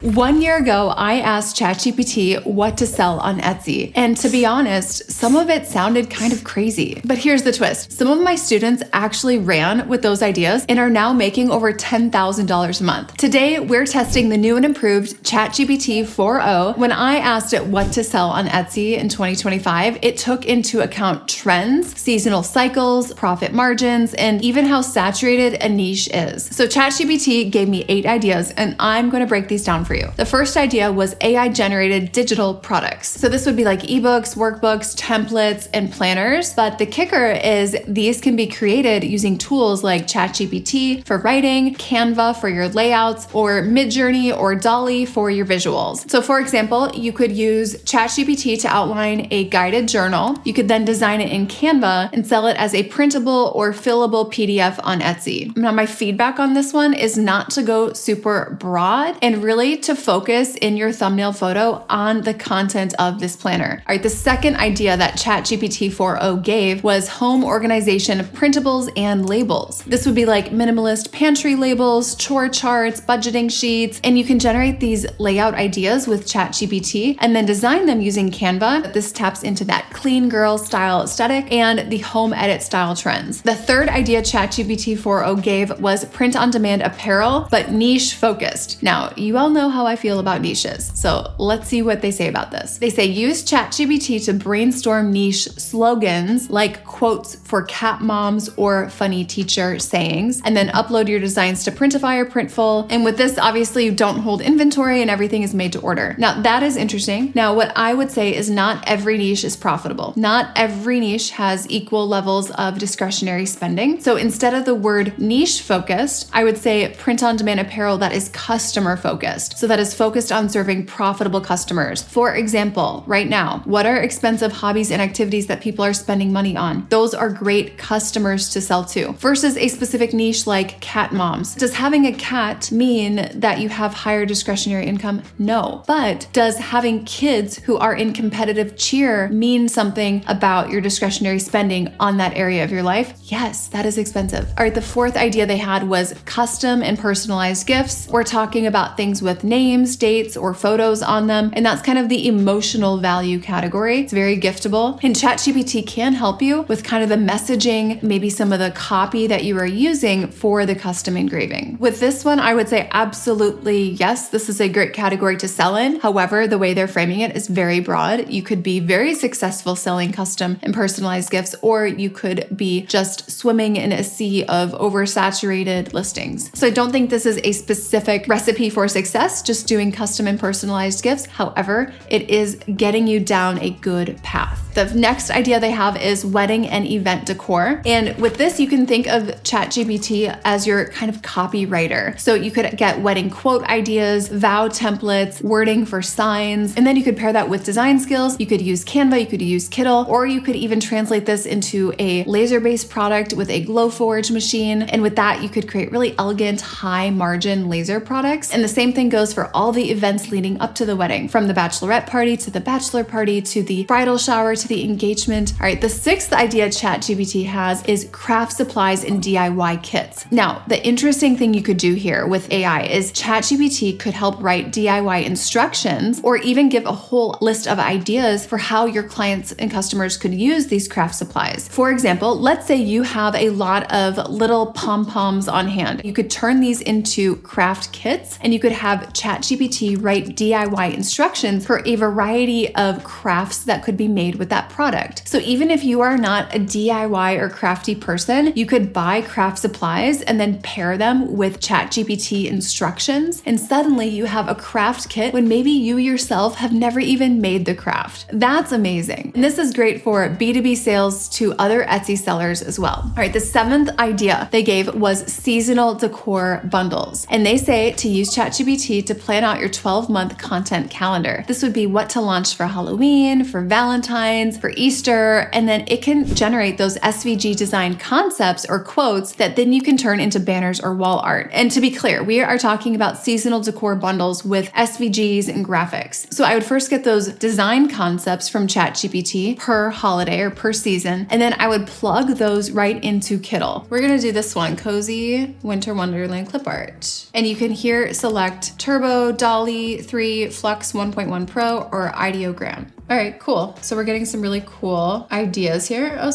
1 year ago, I asked ChatGPT what to sell on Etsy. And to be honest, some of it sounded kind of crazy. But here's the twist. Some of my students actually ran with those ideas and are now making over $10,000 a month. Today, we're testing the new and improved ChatGPT 4.0. When I asked it what to sell on Etsy in 2025, it took into account trends, seasonal cycles, profit margins, and even how saturated a niche is. So ChatGPT gave me 8 ideas, and I'm going to break these down for you. The first idea was AI-generated digital products. So this would be like ebooks, workbooks, templates, and planners. But the kicker is these can be created using tools like ChatGPT for writing, Canva for your layouts, or Midjourney or DALL-E for your visuals. So for example, you could use ChatGPT to outline a guided journal. You could then design it in Canva and sell it as a printable or fillable PDF on Etsy. Now, my feedback on this one is not to go super broad and really to focus in your thumbnail photo on the content of this planner. All right, the second idea that ChatGPT 4.0 gave was home organization printables and labels. This would be like minimalist pantry labels, chore charts, budgeting sheets, and you can generate these layout ideas with ChatGPT and then design them using Canva. This taps into that clean girl style aesthetic and the home edit style trends. The third idea ChatGPT 4.0 gave was print on demand apparel, but niche focused. Now, you all know how I feel about niches. So let's see what they say about this. They say use ChatGPT to brainstorm niche slogans like quotes for cat moms or funny teacher sayings, and then upload your designs to Printify or Printful. And with this, obviously you don't hold inventory and everything is made to order. Now that is interesting. Now what I would say is not every niche is profitable. Not every niche has equal levels of discretionary spending. So instead of the word niche focused, I would say print on demand apparel that is customer focused. So that is focused on serving profitable customers. For example, right now, what are expensive hobbies and activities that people are spending money on? Those are great customers to sell to versus a specific niche like cat moms. Does having a cat mean that you have higher discretionary income? No. But does having kids who are in competitive cheer mean something about your discretionary spending on that area of your life? Yes, that is expensive. All right, the fourth idea they had was custom and personalized gifts. We're talking about things with names, dates, or photos on them, and that's kind of the emotional value category. It's very giftable, and ChatGPT can help you with kind of the messaging, maybe some of the copy that you are using for the custom engraving. With this one, I would say absolutely yes, this is a great category to sell in. However, the way they're framing it is very broad. You could be very successful selling custom and personalized gifts, or you could be just swimming in a sea of oversaturated listings. So I don't think this is a specific recipe for success, just doing custom and personalized gifts. However, it is getting you down a good path. The next idea they have is wedding and event decor. And with this, you can think of ChatGPT as your kind of copywriter. So you could get wedding quote ideas, vow templates, wording for signs, and then you could pair that with design skills. You could use Canva, you could use Kittl, or you could even translate this into a laser-based product with a Glowforge machine. And with that, you could create really elegant, high-margin laser products. And the same thing goes for all the events leading up to the wedding, from the bachelorette party to the bachelor party to the bridal shower to the engagement. All right, the sixth idea ChatGPT has is craft supplies and DIY kits. Now, the interesting thing you could do here with AI is ChatGPT could help write DIY instructions or even give a whole list of ideas for how your clients and customers could use these craft supplies. For example, let's say you have a lot of little pom-poms on hand. You could turn these into craft kits, and you could have ChatGPT write DIY instructions for a variety of crafts that could be made with that product. So even if you are not a DIY or crafty person, you could buy craft supplies and then pair them with ChatGPT instructions, and suddenly you have a craft kit when maybe you yourself have never even made the craft. That's amazing. And this is great for B2B sales to other Etsy sellers as well. All right, the seventh idea they gave was seasonal decor bundles. And they say to use ChatGPT to plan out your 12-month content calendar. This would be what to launch for Halloween, for Valentine's, designs for Easter, and then it can generate those SVG design concepts or quotes that then you can turn into banners or wall art. And to be clear, we are talking about seasonal decor bundles with SVGs and graphics. So I would first get those design concepts from ChatGPT per holiday or per season, and then I would plug those right into Kittl. We're gonna do this one, Cozy Winter Wonderland Clip Art. And you can here select Turbo, Dolly 3, Flux 1.1 Pro, or Ideogram. All right, cool. So we're getting some really cool ideas here. Oh,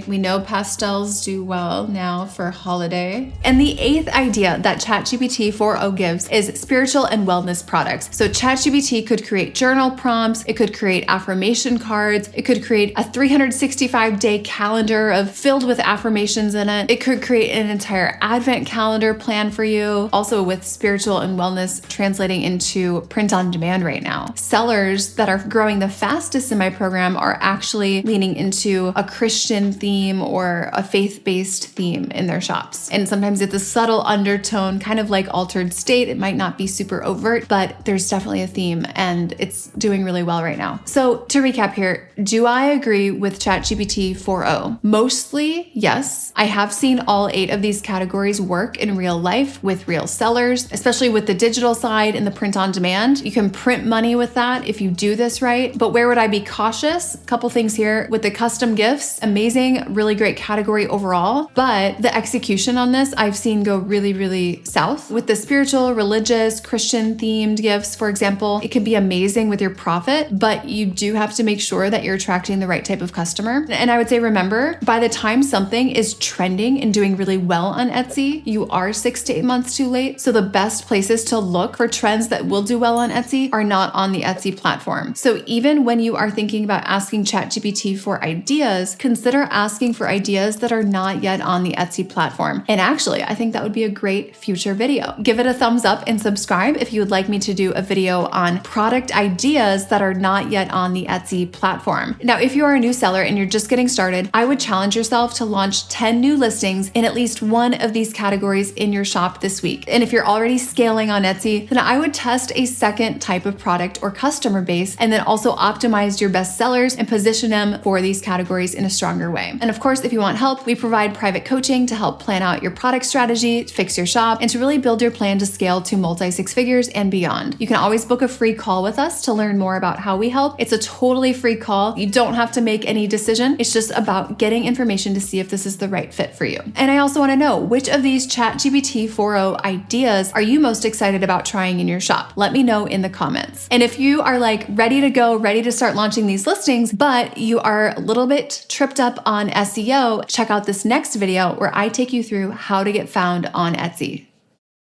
we know pastels do well now for holiday. And the 8th idea that ChatGPT 4o gives is spiritual and wellness products. So ChatGPT could create journal prompts, it could create affirmation cards, it could create a 365-day calendar filled with affirmations in it. It could create an entire advent calendar plan for you, also with spiritual and wellness translating into print on demand right now. Sellers that are growing the fastest in my program are actually leaning into a Christian theme or a faith-based theme in their shops. And sometimes it's a subtle undertone, kind of like Altered State. It might not be super overt, but there's definitely a theme and it's doing really well right now. So to recap here, do I agree with ChatGPT 4o? Mostly, yes. I have seen all 8 of these categories work in real life with real sellers, especially with the digital side and the print on demand. You can print money with that if you do this right. But where would I be cautious? A couple things here. With the custom gifts, amazing, really great category overall, but the execution on this I've seen go really, really south. With the spiritual, religious, Christian themed gifts, for example, it can be amazing with your profit, but you do have to make sure that you're attracting the right type of customer. And I would say, remember, by the time something is trending and doing really well on Etsy, you are 6 to 8 months too late. So the best places to look for trends that will do well on Etsy are not on the Etsy platform. So even when you are thinking about asking ChatGPT for ideas, consider asking for ideas that are not yet on the Etsy platform. And actually, I think that would be a great future video. Give it a thumbs up and subscribe if you would like me to do a video on product ideas that are not yet on the Etsy platform. Now, if you are a new seller and you're just getting started, I would challenge yourself to launch 10 new listings in at least one of these categories in your shop this week. And if you're already scaling on Etsy, then I would test a second type of product or customer base, and then also optimize your best sellers and position them for these categories in a stronger way. And of course, if you want help, we provide private coaching to help plan out your product strategy, fix your shop, and to really build your plan to scale to multi-6 figures and beyond. You can always book a free call with us to learn more about how we help. It's a totally free call. You don't have to make any decision. It's just about getting information to see if this is the right fit for you. And I also want to know, which of these ChatGPT 4o ideas are you most excited about trying in your shop? Let me know in the comments. And if you are like ready to go, ready to start launching these listings, but you are a little bit tripped up on SEO, check out this next video where I take you through how to get found on Etsy.